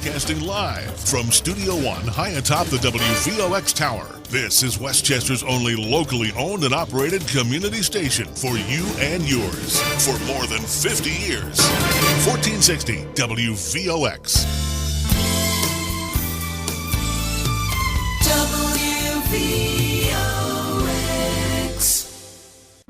Broadcasting live from Studio One high atop the WVOX tower. This is Westchester's only locally owned and operated community station for you and yours for more than 50 years. 1460 WVOX. WVOX.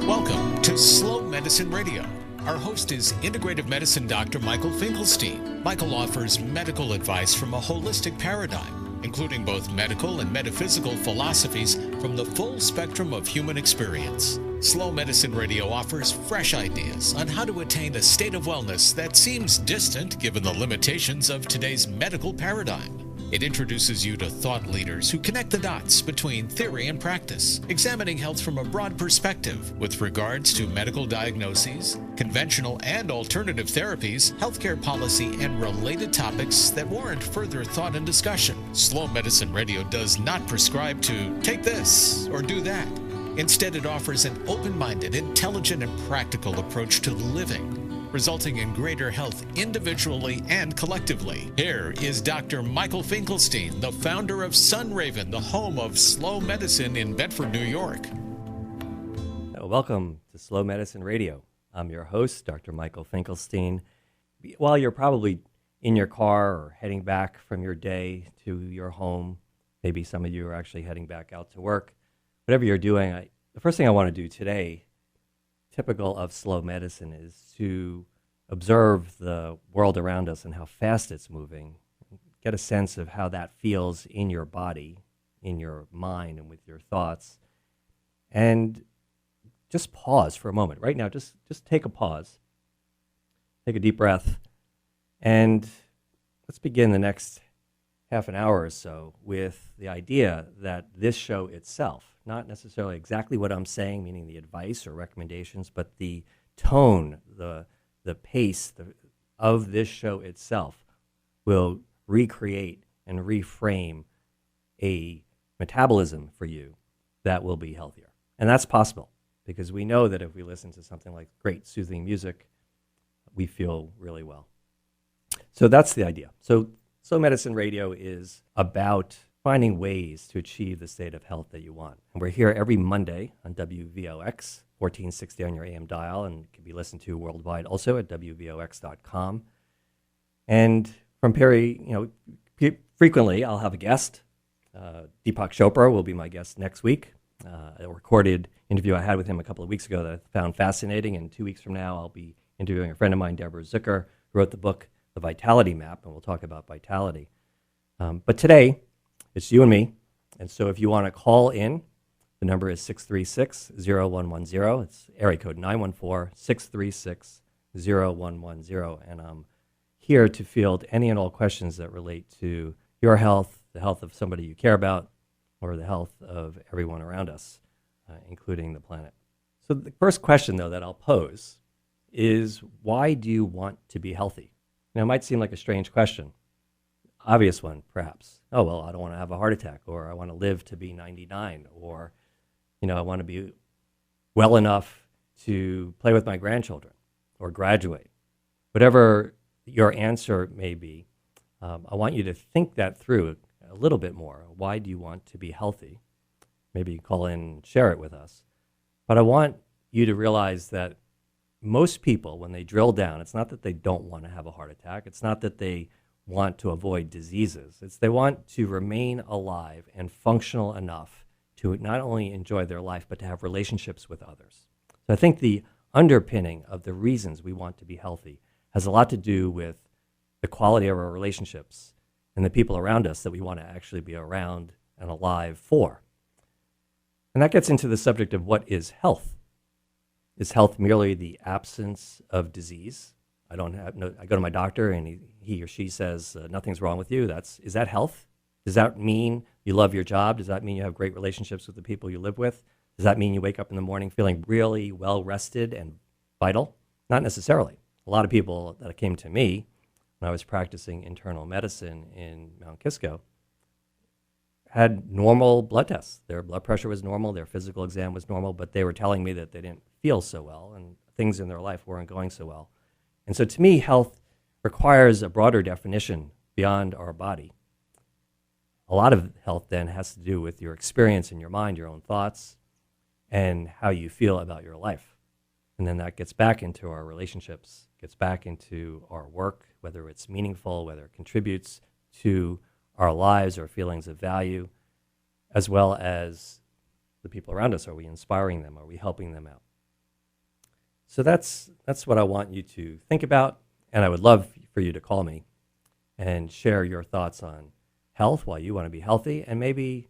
Welcome to Slow Medicine Radio. Our host is Integrative Medicine Dr. Michael Finkelstein. Michael offers medical advice from a holistic paradigm, including both medical and metaphysical philosophies from the full spectrum of human experience. Slow Medicine Radio offers fresh ideas on how to attain a state of wellness that seems distant given the limitations of today's medical paradigm. It introduces you to thought leaders who connect the dots between theory and practice, examining health from a broad perspective with regards to medical diagnoses, conventional and alternative therapies, healthcare policy, and related topics that warrant further thought and discussion. Slow Medicine Radio does not prescribe to take this or do that. Instead, it offers an open-minded, intelligent, and practical approach to living, resulting in greater health individually and collectively. Here is Dr. Michael Finkelstein, the founder of Sunraven, the home of slow medicine in Bedford, New York. Welcome to Slow Medicine Radio. I'm your host, Dr. Michael Finkelstein. While you're probably in your car or heading back from your day to your home, maybe some of you are actually heading back out to work, whatever you're doing, the first thing I want to do today, typical of slow medicine, is to observe the world around us and how fast it's moving, get a sense of how that feels in your body, in your mind, and with your thoughts. And just pause for a moment. Right now, just take a pause. Take a deep breath. And let's begin the next half an hour or so with the idea that this show itself, not necessarily exactly what I'm saying, meaning the advice or recommendations, but the tone, the pace of this show itself will recreate and reframe a metabolism for you that will be healthier. And that's possible because we know that if we listen to something like great soothing music, we feel really well. So that's the idea. So Slow Medicine Radio is about finding ways to achieve the state of health that you want. And we're here every Monday on WVOX, 1460 on your AM dial, and it can be listened to worldwide also at WVOX.com. And from frequently I'll have a guest. Deepak Chopra will be my guest next week. A recorded interview I had with him a couple of weeks ago that I found fascinating, and 2 weeks from now I'll be interviewing a friend of mine, Deborah Zucker, who wrote the book, The Vitality Map, and we'll talk about vitality. But today, it's you and me, and so if you want to call in, the number is 636-0110. It's area code 914-636-0110, and I'm here to field any and all questions that relate to your health, the health of somebody you care about, or the health of everyone around us, including the planet. So the first question, though, that I'll pose is, why do you want to be healthy? Now, it might seem like a strange question. Obvious one, perhaps. Oh, well, I don't want to have a heart attack, or I want to live to be 99, or, I want to be well enough to play with my grandchildren or graduate. Whatever your answer may be, I want you to think that through a little bit more. Why do you want to be healthy? Maybe call in and share it with us. But I want you to realize that most people, when they drill down, it's not that they don't want to have a heart attack. It's not that they want to avoid diseases. It's they want to remain alive and functional enough to not only enjoy their life, but to have relationships with others. So I think the underpinning of the reasons we want to be healthy has a lot to do with the quality of our relationships and the people around us that we want to actually be around and alive for. And that gets into the subject of what is health. Is health merely the absence of disease? I go to my doctor and he or she says nothing's wrong with you. Is that health? Does that mean you love your job? Does that mean you have great relationships with the people you live with? Does that mean you wake up in the morning feeling really well rested and vital? Not necessarily. A lot of people that came to me when I was practicing internal medicine in Mount Kisco had normal blood tests. Their blood pressure was normal, their physical exam was normal, but they were telling me that they didn't feel so well and things in their life weren't going so well. And so to me, health requires a broader definition beyond our body. A lot of health then has to do with your experience in your mind, your own thoughts, and how you feel about your life. And then that gets back into our relationships, gets back into our work, whether it's meaningful, whether it contributes to our lives or feelings of value, as well as the people around us. Are we inspiring them? Are we helping them out? So that's what I want you to think about, and I would love for you to call me and share your thoughts on health, why you want to be healthy, and maybe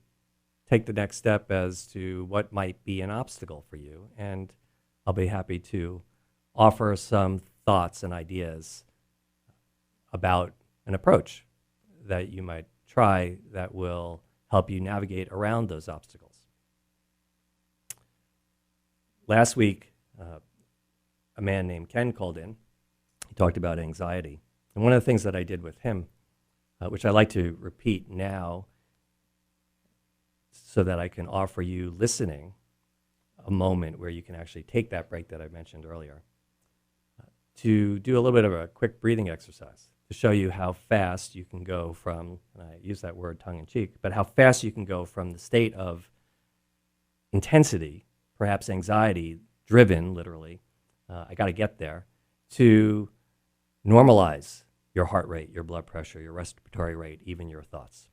take the next step as to what might be an obstacle for you. And I'll be happy to offer some thoughts and ideas about an approach that you might try that will help you navigate around those obstacles. Last week, a man named Ken called in. He talked about anxiety. And one of the things that I did with him, which I like to repeat now so that I can offer you listening a moment where you can actually take that break that I mentioned earlier, to do a little bit of a quick breathing exercise to show you how fast you can go from, and I use that word tongue-in-cheek, but how fast you can go from the state of intensity, perhaps anxiety-driven, literally, I got to get there, to normalize your heart rate, your blood pressure, your respiratory rate, even your thoughts.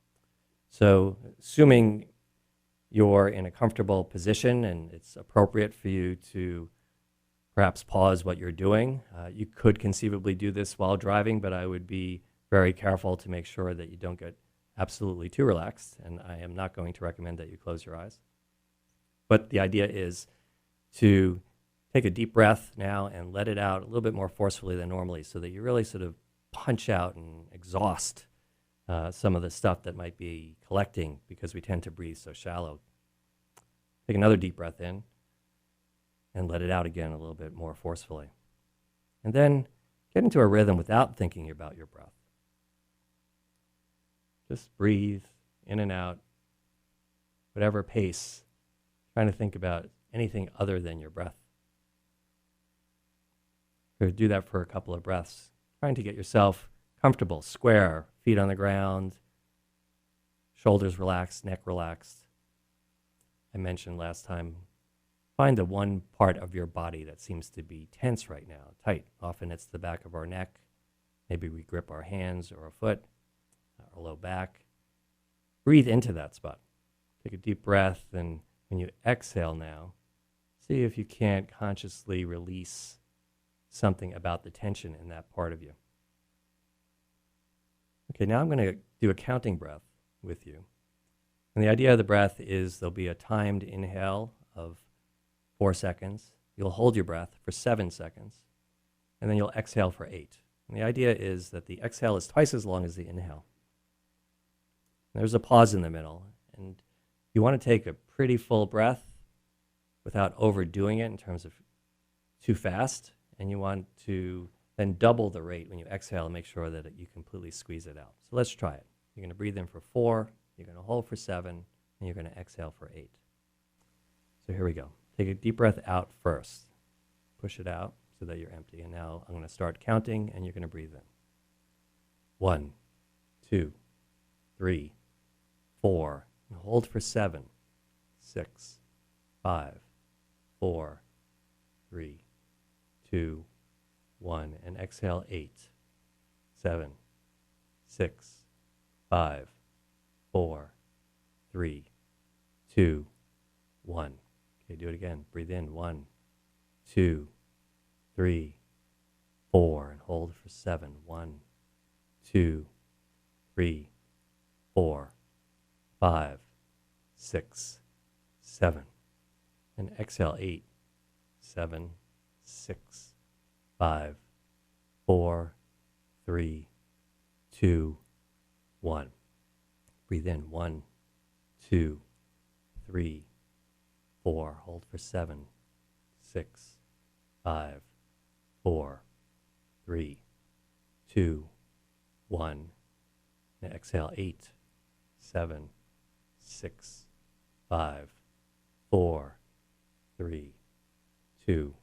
So assuming you're in a comfortable position and it's appropriate for you to perhaps pause what you're doing, you could conceivably do this while driving, but I would be very careful to make sure that you don't get absolutely too relaxed, and I am not going to recommend that you close your eyes. But the idea is to take a deep breath now and let it out a little bit more forcefully than normally so that you really sort of punch out and exhaust some of the stuff that might be collecting because we tend to breathe so shallow. Take another deep breath in and let it out again a little bit more forcefully. And then get into a rhythm without thinking about your breath. Just breathe in and out, whatever pace, trying to think about anything other than your breath. So do that for a couple of breaths, trying to get yourself comfortable, square, feet on the ground, shoulders relaxed, neck relaxed. I mentioned last time, find the one part of your body that seems to be tense right now, tight. Often it's the back of our neck. Maybe we grip our hands or a foot, our low back. Breathe into that spot. Take a deep breath, and when you exhale now, see if you can't consciously release something about the tension in that part of you. Okay, now I'm going to do a counting breath with you. And the idea of the breath is there'll be a timed inhale of 4 seconds. You'll hold your breath for 7 seconds, and then you'll exhale for 8. And the idea is that the exhale is twice as long as the inhale. There's a pause in the middle, and you want to take a pretty full breath without overdoing it in terms of too fast, and you want to then double the rate when you exhale and make sure that you completely squeeze it out. So let's try it. You're going to breathe in for 4, you're going to hold for 7, and you're going to exhale for 8. So here we go. Take a deep breath out first. Push it out so that you're empty. And now I'm going to start counting, and you're going to breathe in. 1, 2, 3, 4. And hold for 7, 6, 5, 4, 3, 2, 1. And exhale 8, 7, 6, 5, 4, 3, 2, 1. Okay, do it again. Breathe in. 1, 2, 3, 4. And hold for 7. 1, 2, 3, 4, 5, 6, 7. And exhale 8, 7, 6, 5, 4, 3, 2, 1. Breathe in. 1, 2, 3, 4. Hold for 7, 6, 5, 4, 3, 2, 1. And exhale 8, 7, 6, 5, 4, 3, 2,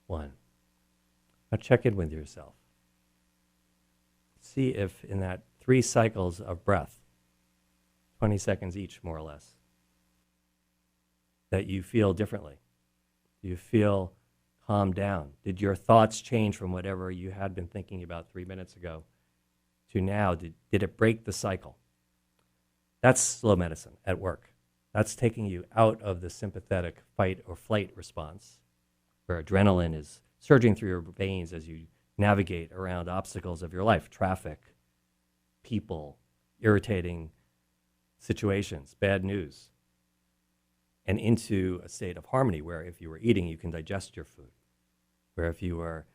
1. Now check in with yourself. See if in that 3 cycles of breath, 20 seconds each, more or less, that you feel differently? Do you feel calmed down? Did your thoughts change from whatever you had been thinking about 3 minutes ago to now? Did it break the cycle? That's slow medicine at work. That's taking you out of the sympathetic fight or flight response, where adrenaline is surging through your veins as you navigate around obstacles of your life, traffic, people, irritating situations, bad news, and into a state of harmony where if you were eating, you can digest your food, where if you were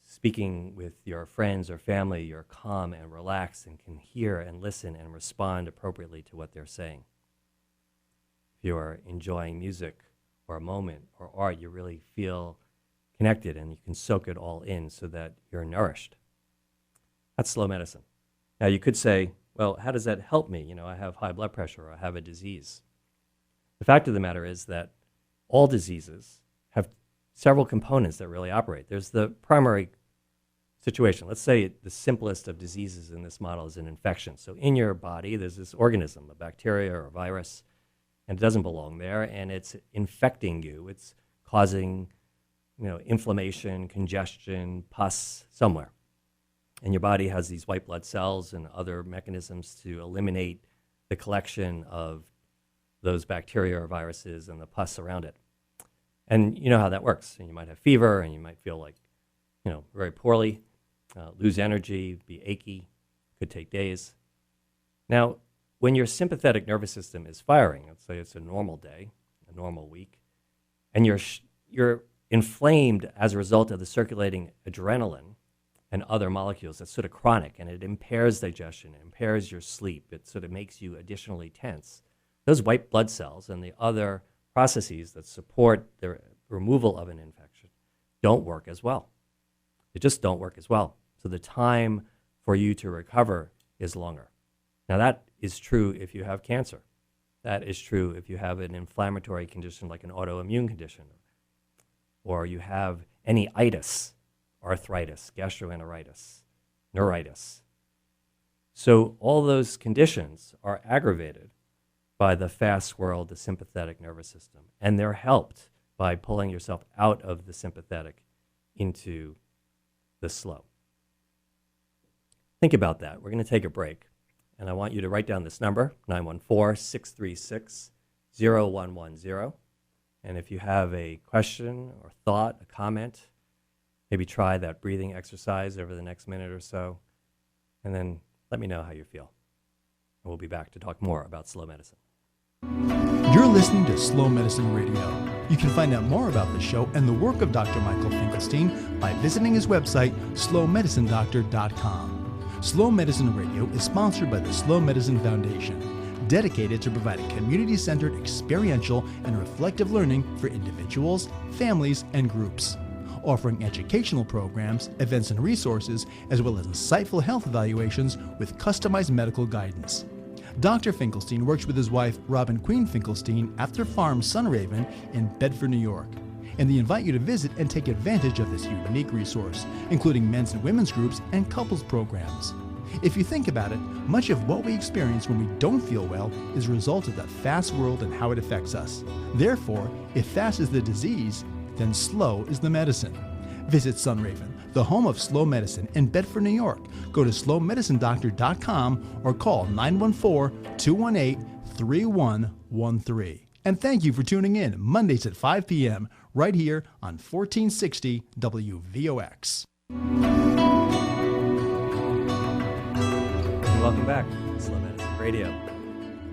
speaking with your friends or family, you're calm and relaxed and can hear and listen and respond appropriately to what they're saying. If you're enjoying music or a moment or art, you really feel connected and you can soak it all in so that you're nourished. That's slow medicine. Now you could say, well, how does that help me? I have high blood pressure or I have a disease. The fact of the matter is that all diseases have several components that really operate. There's the primary situation. Let's say the simplest of diseases in this model is an infection. So in your body, there's this organism, a bacteria or a virus, and it doesn't belong there, and it's infecting you. It's causing, inflammation, congestion, pus somewhere. And your body has these white blood cells and other mechanisms to eliminate the collection of those bacteria or viruses and the pus around it. And you know how that works. And you might have fever, and you might feel like, very poorly, lose energy, be achy, could take days. Now, when your sympathetic nervous system is firing, let's say it's a normal day, a normal week, and you're inflamed as a result of the circulating adrenaline and other molecules, that's sort of chronic, and it impairs digestion, it impairs your sleep, it sort of makes you additionally tense. Those white blood cells and the other processes that support the removal of an infection don't work as well. They just don't work as well. So the time for you to recover is longer. Now that is true if you have cancer. That is true if you have an inflammatory condition like an autoimmune condition, or you have any itis, arthritis, gastroenteritis, neuritis. So all those conditions are aggravated by the fast swirl, the sympathetic nervous system, and they're helped by pulling yourself out of the sympathetic into the slow. Think about that. We're going to take a break, and I want you to write down this number, 914-636-0110. And if you have a question or thought, a comment, maybe try that breathing exercise over the next minute or so, and then let me know how you feel. And we'll be back to talk more about slow medicine. You're listening to Slow Medicine Radio. You can find out more about the show and the work of Dr. Michael Finkelstein by visiting his website, slowmedicinedoctor.com. Slow Medicine Radio is sponsored by the Slow Medicine Foundation, dedicated to providing community-centered experiential and reflective learning for individuals, families, and groups, offering educational programs, events, and resources, as well as insightful health evaluations with customized medical guidance. Dr. Finkelstein works with his wife, Robin Queen Finkelstein, at their farm, Sunraven, in Bedford, New York. And they invite you to visit and take advantage of this unique resource, including men's and women's groups and couples programs. If you think about it, much of what we experience when we don't feel well is a result of that fast world and how it affects us. Therefore, if fast is the disease, then slow is the medicine. Visit Sunraven, the home of slow medicine in Bedford, New York. Go to slowmedicinedoctor.com or call 914-218-3113. And thank you for tuning in Mondays at 5 p.m. right here on 1460 WVOX. And welcome back to Slow Medicine Radio.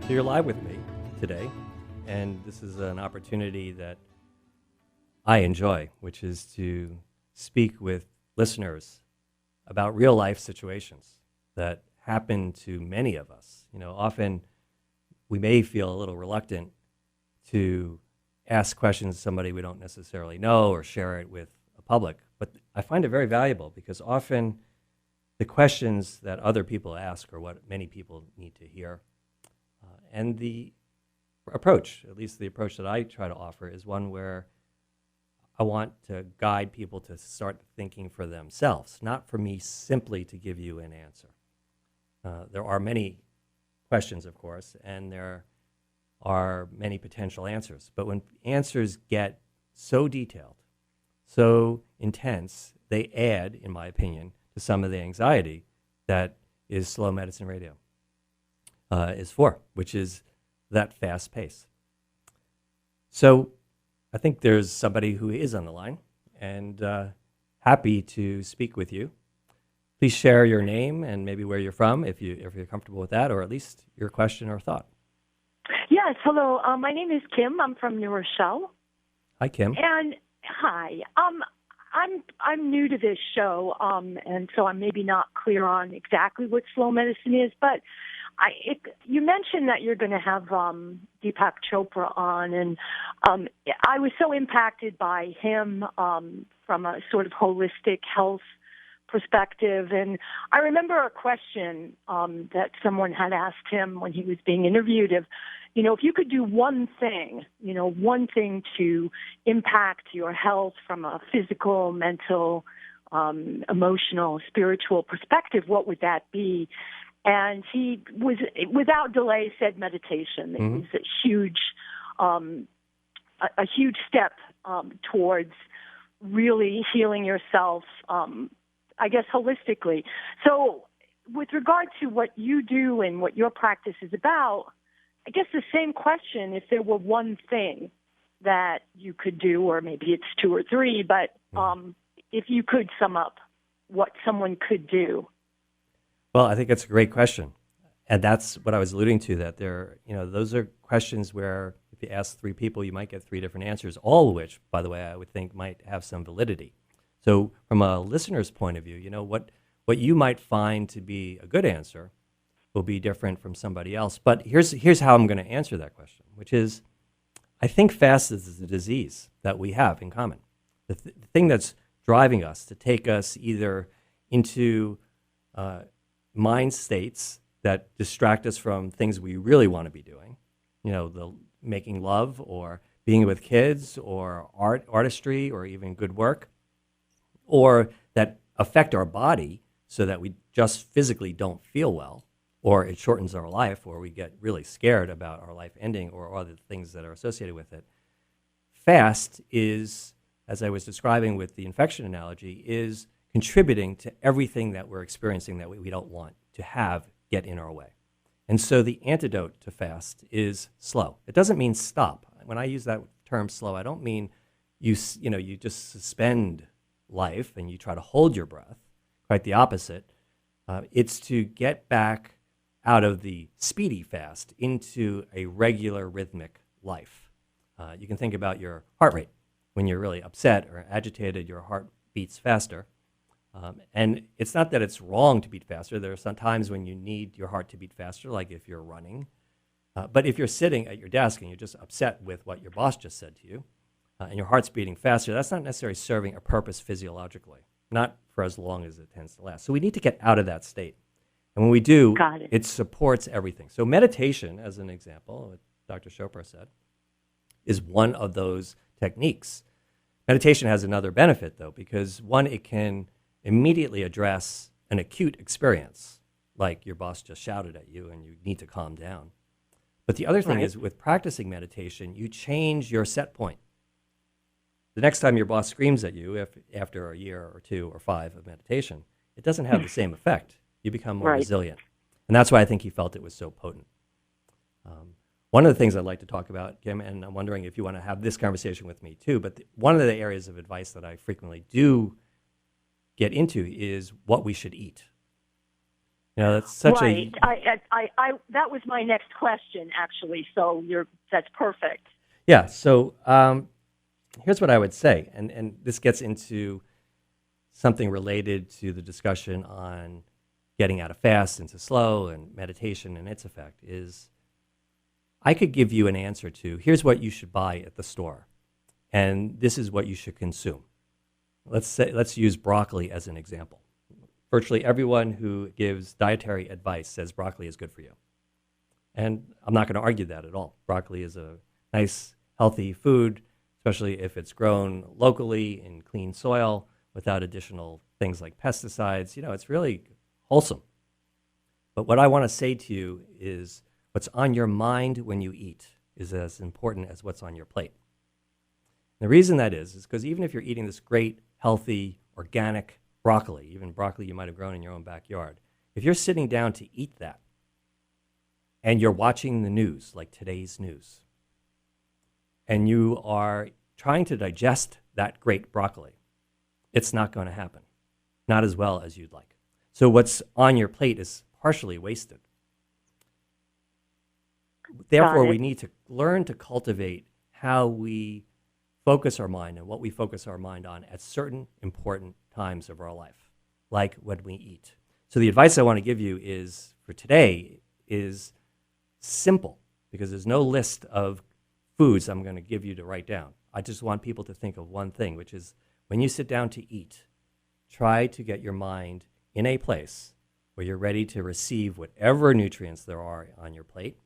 So you're live with me today, and this is an opportunity that I enjoy, which is to speak with listeners about real life situations that happen to many of us. Often we may feel a little reluctant to ask questions to somebody we don't necessarily know or share it with a public, but I find it very valuable because often the questions that other people ask are what many people need to hear. And the approach, at least the approach that I try to offer, is one where I want to guide people to start thinking for themselves, not for me simply to give you an answer. There are many questions, of course, and there are many potential answers. But when answers get so detailed, so intense, they add, in my opinion, to some of the anxiety that is Slow Medicine Radio is for, which is that fast pace. So I think there's somebody who is on the line and happy to speak with you. Please share your name and maybe where you're from, if you're comfortable with that, or at least your question or thought. Yes, hello. My name is Kim. I'm from New Rochelle. Hi, Kim. And hi. I'm new to this show, and so I'm maybe not clear on exactly what slow medicine is. But you mentioned that you're going to have Deepak Chopra on, and I was so impacted by him from a sort of holistic health perspective. And I remember a question that someone had asked him when he was being interviewed of, if you could do one thing to impact your health from a physical, mental, emotional, spiritual perspective, what would that be? And he was, without delay, said meditation. It was a huge step towards really healing yourself, I guess, holistically. So with regard to what you do and what your practice is about, I guess the same question, if there were one thing that you could do, or maybe it's two or three, but if you could sum up what someone could do. Well, I think that's a great question. And that's what I was alluding to, that those are questions where if you ask three people, you might get three different answers, all of which, by the way, I would think might have some validity. So from a listener's point of view, what you might find to be a good answer will be different from somebody else. But here's how I'm going to answer that question, which is, I think fast is a disease that we have in common. The thing that's driving us to take us either into mind states that distract us from things we really want to be doing, the making love or being with kids or artistry or even good work, or that affect our body so that we just physically don't feel well, or it shortens our life, or we get really scared about our life ending, or other things that are associated with it. Fast is, as I was describing with the infection analogy, is contributing to everything that we're experiencing that we don't want to have get in our way. And so the antidote to fast is slow. It doesn't mean stop. When I use that term slow, I don't mean you just suspend life and you try to hold your breath. Quite the opposite. It's to get back out of the speedy fast into a regular rhythmic life. You can think about your heart rate. When you're really upset or agitated, your heart beats faster. And it's not that it's wrong to beat faster. There are some times when you need your heart to beat faster, like if you're running. But if you're sitting at your desk and you're just upset with what your boss just said to you, and your heart's beating faster, that's not necessarily serving a purpose physiologically, not for as long as it tends to last. So we need to get out of that state. And when we do, it supports everything. So meditation, as an example, what Dr. Chopra said, is one of those techniques. Meditation has another benefit, though, because one, it can immediately address an acute experience, like your boss just shouted at you and you need to calm down. But the other thing is, with practicing meditation, you change your set point. The next time your boss screams at you, after a year or 2 or 5 of meditation, it doesn't have the same effect. You become more resilient. And that's why I think he felt it was so potent. One of the things I'd like to talk about, Kim, and I'm wondering if you want to have this conversation with me too, but one of the areas of advice that I frequently do get into is what we should eat. That's such I that was my next question, actually, so that's perfect. Yeah, so here's what I would say, and this gets into something related to the discussion on getting out of fast into slow and meditation and its effect, is I could give you an answer to, here's what you should buy at the store, and this is what you should consume. Let's use broccoli as an example. Virtually everyone who gives dietary advice says broccoli is good for you. And I'm not going to argue that at all. Broccoli is a nice, healthy food, especially if it's grown locally in clean soil without additional things like pesticides. It's really wholesome. But what I want to say to you is what's on your mind when you eat is as important as what's on your plate. The reason that is because even if you're eating this great, healthy, organic broccoli, even broccoli you might have grown in your own backyard, if you're sitting down to eat that and you're watching the news, like today's news, and you are trying to digest that great broccoli, it's not going to happen, not as well as you'd like. So what's on your plate is partially wasted. Therefore, we need to learn to cultivate how we focus our mind and what we focus our mind on at certain important times of our life, like when we eat. So the advice I want to give you is, for today, is simple, because there's no list of foods I'm going to give you to write down. I just want people to think of one thing, which is when you sit down to eat, try to get your mind in a place where you're ready to receive whatever nutrients there are on your plate,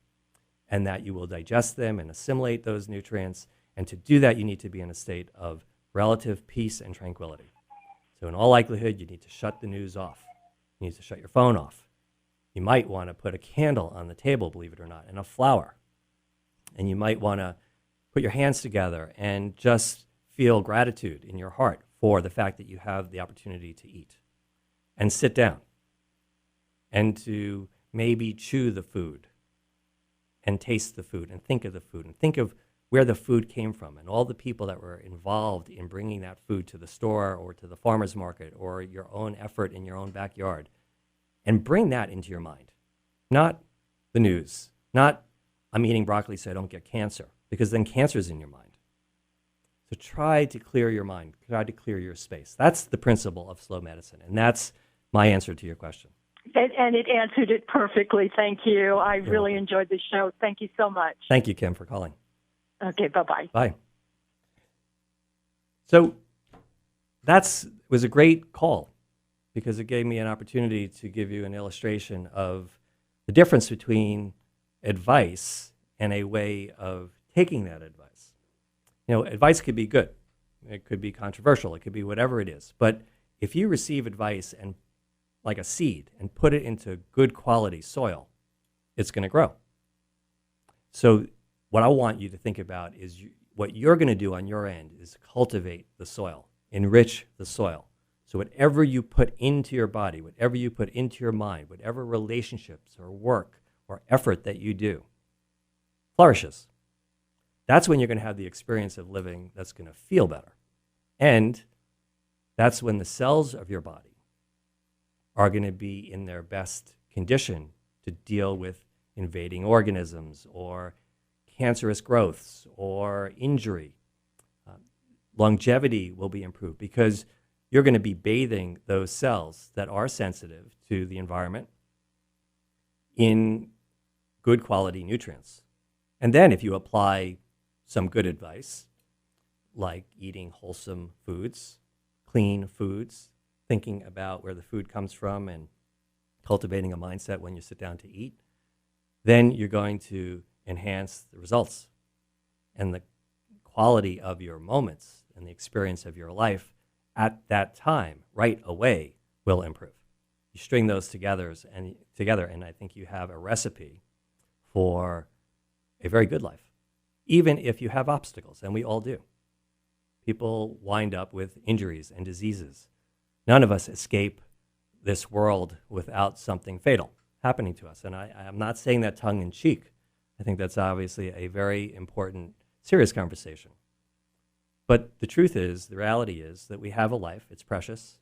and that you will digest them and assimilate those nutrients. And to do that, you need to be in a state of relative peace and tranquility. So in all likelihood, you need to shut the news off. You need to shut your phone off. You might want to put a candle on the table, believe it or not, and a flower. And you might want to put your hands together and just feel gratitude in your heart for the fact that you have the opportunity to eat. And sit down. And to maybe chew the food and taste the food and think of the food and think of where the food came from and all the people that were involved in bringing that food to the store or to the farmer's market or your own effort in your own backyard. And bring that into your mind. Not the news. Not, I'm eating broccoli so I don't get cancer, because then cancer's in your mind. So try to clear your mind. Try to clear your space. That's the principle of slow medicine. And that's my answer to your question. And it answered it perfectly. Thank you. I really enjoyed the show. Thank you so much. Thank you, Kim, for calling. Okay, bye-bye. Bye. So that was a great call, because it gave me an opportunity to give you an illustration of the difference between advice and a way of taking that advice. You know, advice could be good. It could be controversial. It could be whatever it is. But if you receive advice and like a seed and put it into good quality soil, it's going to grow. So what I want you to think about is what you're going to do on your end is cultivate the soil, enrich the soil. So whatever you put into your body, whatever you put into your mind, whatever relationships or work or effort that you do flourishes. That's when you're going to have the experience of living that's going to feel better. And that's when the cells of your body are going to be in their best condition to deal with invading organisms or cancerous growths or injury. Longevity will be improved because you're going to be bathing those cells that are sensitive to the environment in good quality nutrients. And then if you apply some good advice, like eating wholesome foods, clean foods, thinking about where the food comes from and cultivating a mindset when you sit down to eat, then you're going to enhance the results and the quality of your moments and the experience of your life at that time, right away, will improve. You string those together, and I think you have a recipe for a very good life, even if you have obstacles, and we all do. People wind up with injuries and diseases. None of us escape this world without something fatal happening to us. And I'm not saying that tongue in cheek. I think that's obviously a very important, serious conversation. But the truth is, the reality is that we have a life. It's precious.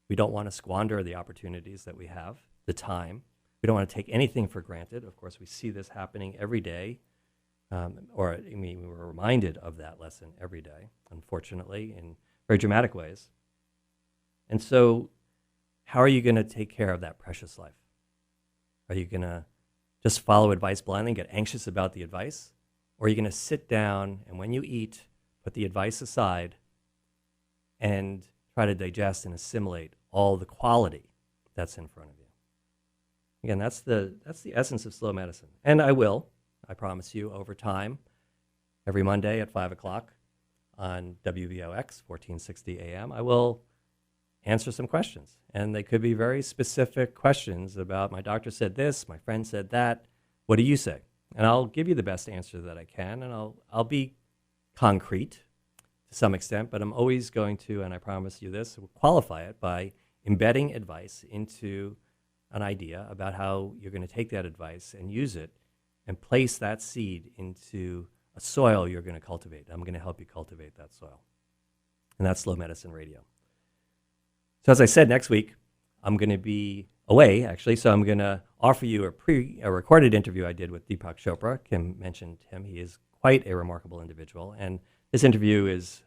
We don't want to squander the opportunities that we have, the time. We don't want to take anything for granted. Of course, we see this happening every day. We're reminded of that lesson every day, unfortunately, in very dramatic ways. And so how are you going to take care of that precious life? Are you going to just follow advice blindly and get anxious about the advice? Or are you going to sit down and when you eat, put the advice aside and try to digest and assimilate all the quality that's in front of you? Again, that's the essence of slow medicine. And I promise you, over time, every Monday at 5 o'clock on WVOX, 1460 AM, I will answer some questions. And they could be very specific questions about, my doctor said this, my friend said that, what do you say? And I'll give you the best answer that I can, and I'll be concrete to some extent, but I'm always going to, and I promise you this, qualify it by embedding advice into an idea about how you're going to take that advice and use it and place that seed into a soil you're going to cultivate. I'm going to help you cultivate that soil. And that's Slow Medicine Radio. So as I said, next week, I'm going to be away, actually, so I'm going to offer you a recorded interview I did with Deepak Chopra. Kim mentioned him. He is quite a remarkable individual, and this interview is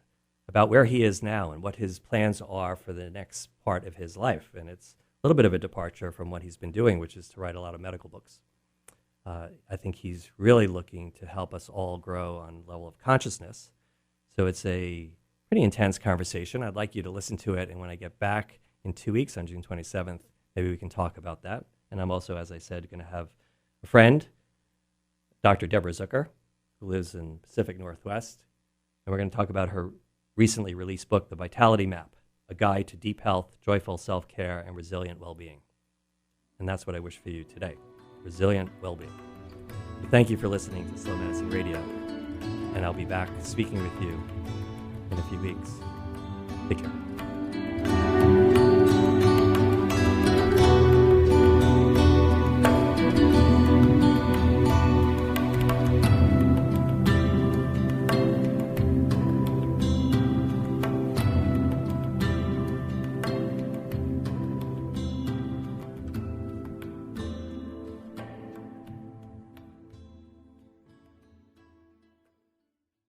about where he is now and what his plans are for the next part of his life. And it's a little bit of a departure from what he's been doing, which is to write a lot of medical books. I think he's really looking to help us all grow on level of consciousness. So it's a pretty intense conversation. I'd like you to listen to it, and when I get back in 2 weeks on June 27th, maybe we can talk about that. And I'm also, as I said, going to have a friend, Dr. Deborah Zucker, who lives in Pacific Northwest, and we're going to talk about her recently released book, The Vitality Map, A Guide to Deep Health, Joyful Self-Care, and Resilient Well-Being. And that's what I wish for you today, resilient well-being. So thank you for listening to Slow Medicine Radio, and I'll be back speaking with you in a few weeks. Take care.